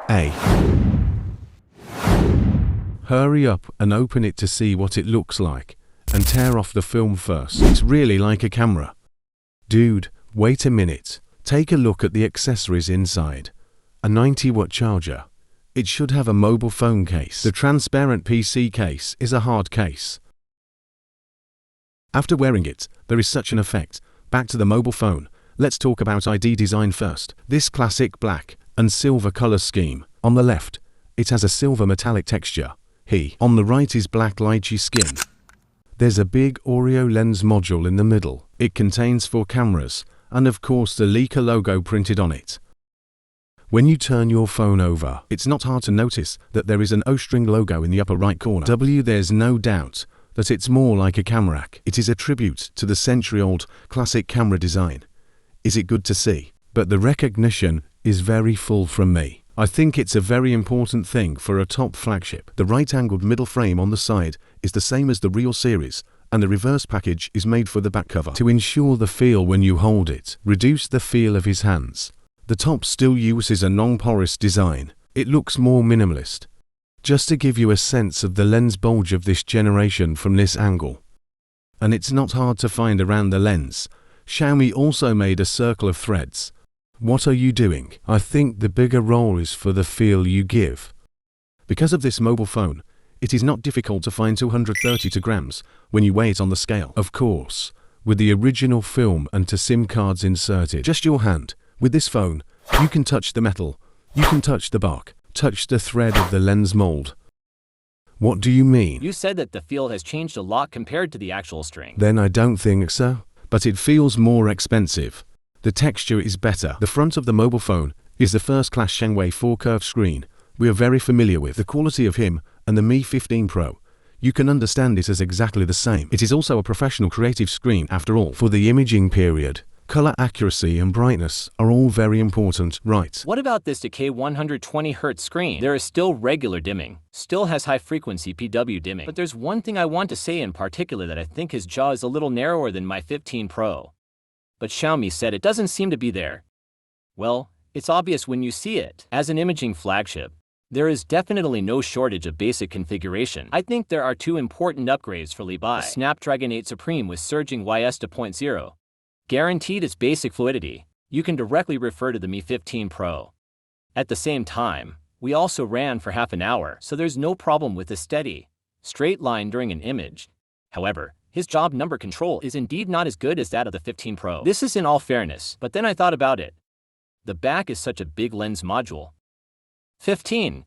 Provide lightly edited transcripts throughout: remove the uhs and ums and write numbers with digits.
A. Hurry up and open it to see what it looks like, and tear off the film first. It's really like a camera. Dude, wait a minute. Take a look at the accessories inside. A 90-watt charger. It should have a mobile phone case. The transparent PC case is a hard case. After wearing it, there is such an effect. Back to the mobile phone. Let's talk about ID design first. This classic black and silver color scheme. On the left, it has a silver metallic texture. On the right is black lychee skin. There's a big Oreo lens module in the middle. It contains 4 cameras, and of course the Leica logo printed on it. When you turn your phone over, it's not hard to notice that there is an O-string logo in the upper right corner. There's no doubt that it's more like a camera. It is a tribute to the century-old classic camera design. Is it good to see? But the recognition is very full from me. I think it's a very important thing for a top flagship. The right-angled middle frame on the side is the same as the real series, and the reverse package is made for the back cover. To ensure the feel when you hold it, reduce the feel of his hands. The top still uses a non-porous design. It looks more minimalist. Just to give you a sense of the lens bulge of this generation from this angle. And it's not hard to find around the lens. Xiaomi also made a circle of threads. What are you doing? I think the bigger role is for the feel you give. Because of this mobile phone, it is not difficult to find 232 grams when you weigh it on the scale. Of course, with the original film and 2 SIM cards inserted. Just your hand. With this phone, you can touch the metal, you can touch the bark, touch the thread of the lens mold. What do you mean? You said that the feel has changed a lot compared to the actual string. Then I don't think so. But it feels more expensive. The texture is better. The front of the mobile phone is the first-class Shenhua 4 curved screen we are very familiar with. The quality of him and the Mi 15 Pro. You can understand it as exactly the same. It is also a professional creative screen after all. For the imaging period, color accuracy and brightness are all very important, right? What about this decay 120Hz screen? There is still regular dimming, still has high-frequency PW dimming. But there's one thing I want to say in particular that I think his jaw is a little narrower than my 15 Pro. But Xiaomi said it doesn't seem to be there. Well, it's obvious when you see it. As an imaging flagship, there is definitely no shortage of basic configuration. I think there are 2 important upgrades for Li Bai. The Snapdragon 8 Supreme with surging YS 2.0. Guaranteed its basic fluidity. You can directly refer to the Mi 15 Pro. At the same time, we also ran for half an hour, so there's no problem with a steady, straight line during an image. However, his job number control is indeed not as good as that of the 15 Pro. This is in all fairness, but then I thought about it. The back is such a big lens module. 15.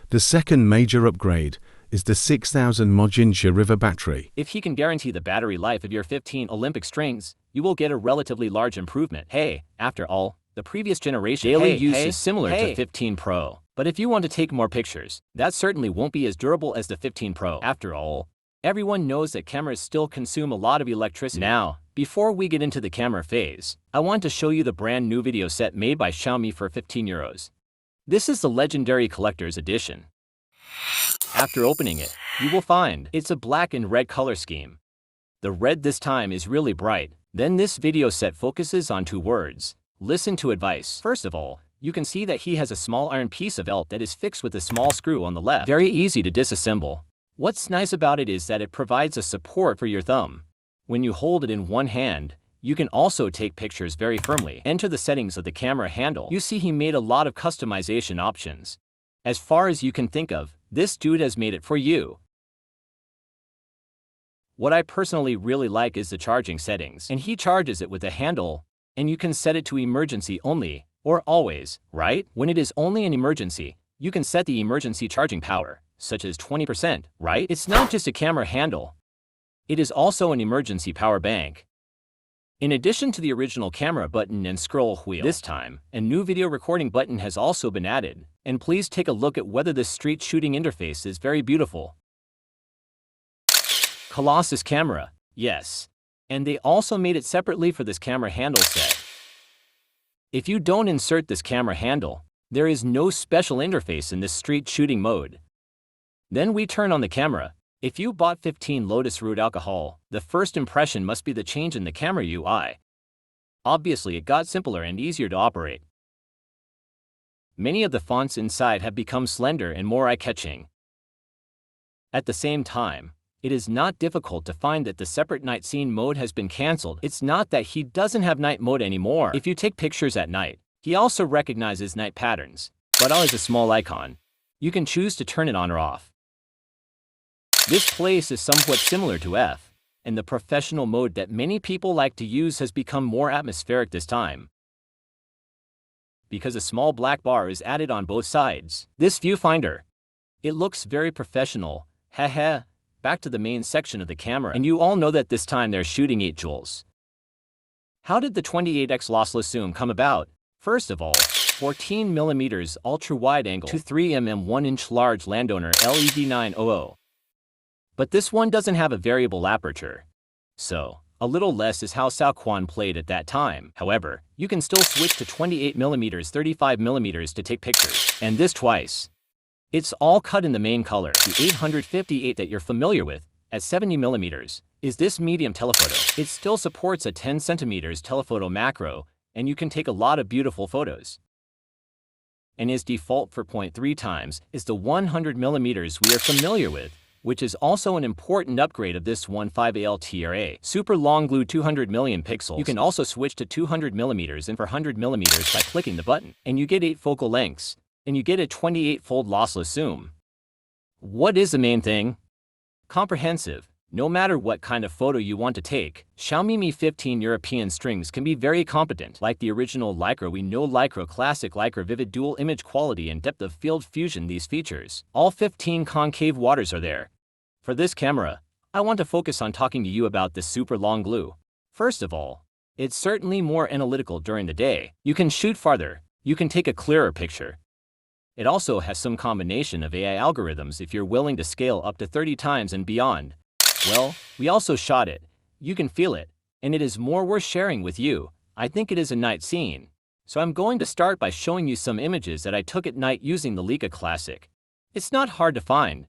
The second major upgrade is the 6000 mAh river battery. If he can guarantee the battery life of your 15 Olympic strings, you will get a relatively large improvement. Hey, after all, the previous generation daily use is similar to 15 Pro. But if you want to take more pictures, that certainly won't be as durable as the 15 Pro. After all, everyone knows that cameras still consume a lot of electricity. Now, before we get into the camera phase, I want to show you the brand new video set made by Xiaomi for €15. This is the legendary collector's edition. After opening it, you will find it's a black and red color scheme. The red this time is really bright. Then this video set focuses on 2 words. Listen to advice. First of all, you can see that he has a small iron piece of LP that is fixed with a small screw on the left. Very easy to disassemble. What's nice about it is that it provides a support for your thumb. When you hold it in one hand, you can also take pictures very firmly. Enter the settings of the camera handle. You see he made a lot of customization options. As far as you can think of, this dude has made it for you. What I personally really like is the charging settings. And he charges it with a handle, and you can set it to emergency only, or always, right? When it is only an emergency, you can set the emergency charging power, such as 20%, right? It's not just a camera handle. It is also an emergency power bank. In addition to the original camera button and scroll wheel, this time, a new video recording button has also been added, and please take a look at whether this street shooting interface is very beautiful. Colossus camera, yes. And they also made it separately for this camera handle set. If you don't insert this camera handle, there is no special interface in this street shooting mode. Then we turn on the camera. If you bought 15 Lotus Root alcohol, the first impression must be the change in the camera UI. Obviously, it got simpler and easier to operate. Many of the fonts inside have become slender and more eye-catching. At the same time, it is not difficult to find that the separate night scene mode has been cancelled. It's not that he doesn't have night mode anymore. If you take pictures at night, he also recognizes night patterns, but all is a small icon. You can choose to turn it on or off. This place is somewhat similar to F, and the professional mode that many people like to use has become more atmospheric this time, because a small black bar is added on both sides. This viewfinder, it looks very professional. Haha. Back to the main section of the camera, and you all know that this time they're shooting 8 joules. How did the 28x lossless zoom come about? First of all, 14mm ultra-wide angle to 3mm 1-inch large landowner LYT-900. But this one doesn't have a variable aperture, so a little less is how Xiaomi played at that time. However, you can still switch to 28mm 35mm to take pictures, and this twice. It's all cut in the main color. The 858 that you're familiar with, at 70mm, is this medium telephoto. It still supports a 10cm telephoto macro, and you can take a lot of beautiful photos. And is default for 0.3 times is the 100mm we are familiar with, which is also an important upgrade of this 15ALTRA. Super long glue 200 million pixels. You can also switch to 200mm and 400mm by clicking the button, and you get 8 focal lengths, and you get a 28-fold lossless zoom. What is the main thing? Comprehensive. No matter what kind of photo you want to take, Xiaomi Mi 15 European strings can be very competent. Like the original Leica, we know Leica Classic, Leica Vivid dual image quality and depth of field fusion these features. All 15 concave waters are there. For this camera, I want to focus on talking to you about this super long glue. First of all, it's certainly more analytical during the day. You can shoot farther, you can take a clearer picture. It also has some combination of AI algorithms if you're willing to scale up to 30 times and beyond. Well, we also shot it. You can feel it, and it is more worth sharing with you. I think it is a night scene. So I'm going to start by showing you some images that I took at night using the Leica Classic. It's not hard to find.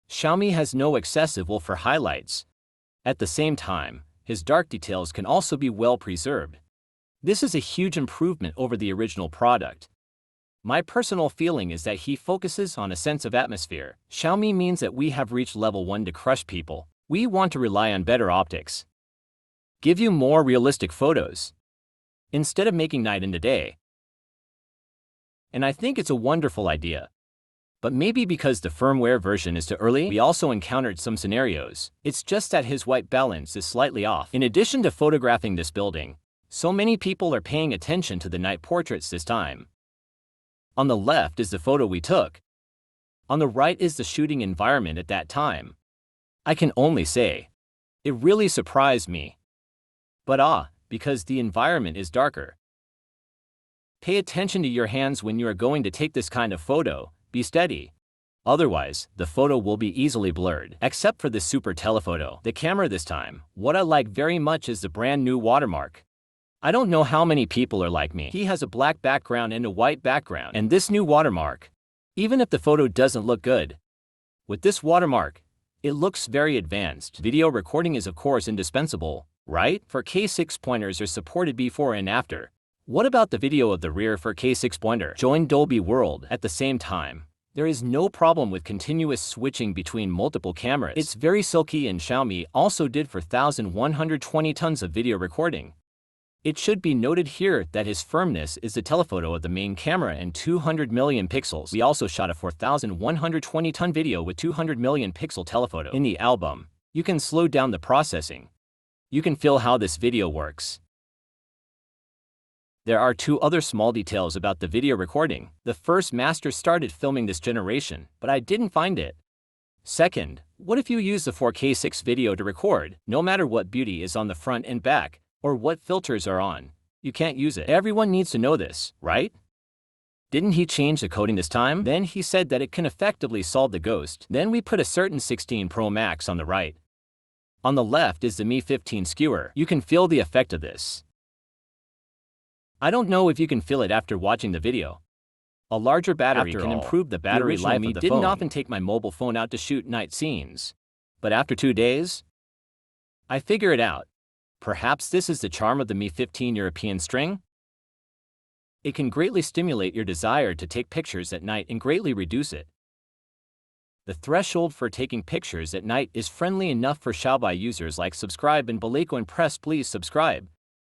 Xiaomi has no excessive wolf for highlights. At the same time, his dark details can also be well preserved. This is a huge improvement over the original product. My personal feeling is that he focuses on a sense of atmosphere. Xiaomi means that we have reached level 1 to crush people. We want to rely on better optics. Give you more realistic photos, instead of making night into day. And I think it's a wonderful idea. But maybe because the firmware version is too early, we also encountered some scenarios. It's just that his white balance is slightly off. In addition to photographing this building, so many people are paying attention to the night portraits this time. On the left is the photo we took. On the right is the shooting environment at that time. I can only say, it really surprised me. But because the environment is darker. Pay attention to your hands when you are going to take this kind of photo. Be steady. Otherwise, the photo will be easily blurred. Except for the super telephoto. The camera this time, what I like very much is the brand new watermark. I don't know how many people are like me. He has a black background and a white background. And this new watermark, even if the photo doesn't look good, with this watermark, it looks very advanced. Video recording is of course indispensable, right? 4K 6-pointers are supported before and after. What about the video of the rear 4K 6-pointer? Join Dolby World. At the same time, there is no problem with continuous switching between multiple cameras. It's very silky, and Xiaomi also did for 1,120 tons of video recording. It should be noted here that his firmness is the telephoto of the main camera and 200 million pixels. We also shot a 4,120-ton video with 200 million pixel telephoto. In the album, you can slow down the processing. You can feel how this video works. There are 2 other small details about the video recording. The first, master started filming this generation, but I didn't find it. Second, what if you use the 4K 6 video to record? No matter what beauty is on the front and back, or what filters are on, you can't use it. Everyone needs to know this, right? Didn't he change the coding this time? Then he said that it can effectively solve the ghost. Then we put a certain 16 Pro Max on the right. On the left is the Mi 15 skewer. You can feel the effect of this. I don't know if you can feel it after watching the video. A larger battery can improve the battery life of the phone. I didn't often take my mobile phone out to shoot night scenes. But after 2 days, I figure it out. Perhaps this is the charm of the Mi 15 European string? It can greatly stimulate your desire to take pictures at night and greatly reduce it. The threshold for taking pictures at night is friendly enough for Xiaomi users like subscribe and Leica and press please subscribe.